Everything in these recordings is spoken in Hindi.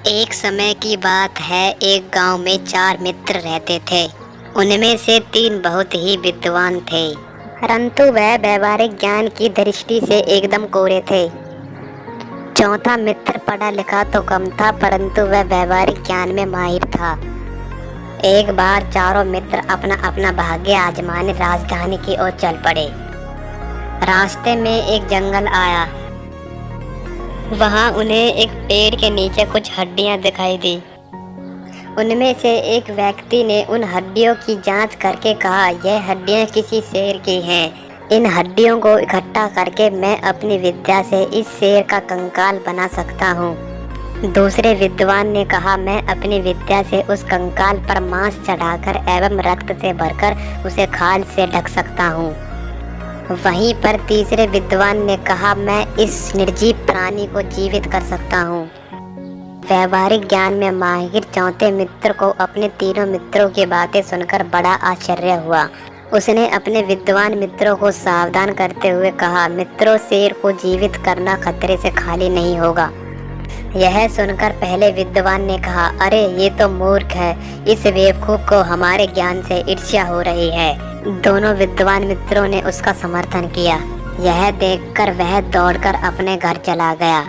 एक समय की बात है, एक गांव में 4 मित्र रहते थे। उनमें से 3 बहुत ही विद्वान थे, परंतु वह व्यवहारिक ज्ञान की दृष्टि से एकदम कोरे थे। चौथा मित्र पढ़ा लिखा तो कम था, परंतु वह व्यवहारिक ज्ञान में माहिर था। एक बार चारों मित्र अपना अपना भाग्य आजमाने राजधानी की ओर चल पड़े। रास्ते में एक जंगल आया। वहां उन्हें एक पेड़ के नीचे कुछ हड्डियां दिखाई दी। उनमें से एक व्यक्ति ने उन हड्डियों की जांच करके कहा, यह हड्डियां किसी शेर की हैं। इन हड्डियों को इकट्ठा करके मैं अपनी विद्या से इस शेर का कंकाल बना सकता हूँ। दूसरे विद्वान ने कहा, मैं अपनी विद्या से उस कंकाल पर मांस चढ़ाकर एवं रक्त से भरकर उसे खाल से ढक सकता हूँ। वहीं पर तीसरे विद्वान ने कहा, मैं इस निर्जीव प्राणी को जीवित कर सकता हूँ। व्यवहारिक ज्ञान में माहिर चौथे मित्र को अपने तीनों मित्रों की बातें सुनकर बड़ा आश्चर्य हुआ। उसने अपने विद्वान मित्रों को सावधान करते हुए कहा, मित्रों, शेर को जीवित करना खतरे से खाली नहीं होगा। यह सुनकर पहले विद्वान ने कहा, अरे ये तो मूर्ख है, इस बेवकूफ को हमारे ज्ञान से ईर्ष्या हो रही है। दोनों विद्वान मित्रों ने उसका समर्थन किया। यह देखकर वह दौड़कर अपने घर चला गया।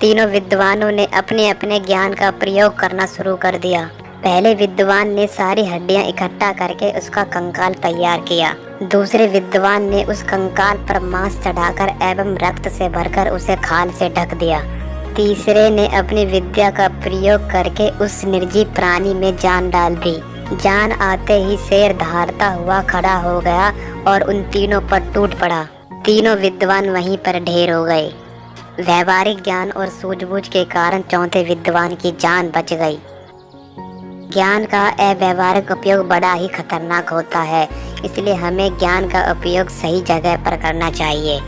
तीनों विद्वानों ने अपने अपने ज्ञान का प्रयोग करना शुरू कर दिया। पहले विद्वान ने सारी हड्डियां इकट्ठा करके उसका कंकाल तैयार किया। दूसरे विद्वान ने उस कंकाल पर मांस चढ़ाकर एवं रक्त से भरकर उसे खाल से ढक दिया। तीसरे ने अपनी विद्या का प्रयोग करके उस निर्जीव प्राणी में जान डाल दी। जान आते ही शेर दहाड़ता हुआ खड़ा हो गया और उन तीनों पर टूट पड़ा। तीनों विद्वान वहीं पर ढेर हो गए। व्यवहारिक ज्ञान और सूझबूझ के कारण चौथे विद्वान की जान बच गई। ज्ञान का अव्यवहारिक उपयोग बड़ा ही खतरनाक होता है, इसलिए हमें ज्ञान का उपयोग सही जगह पर करना चाहिए।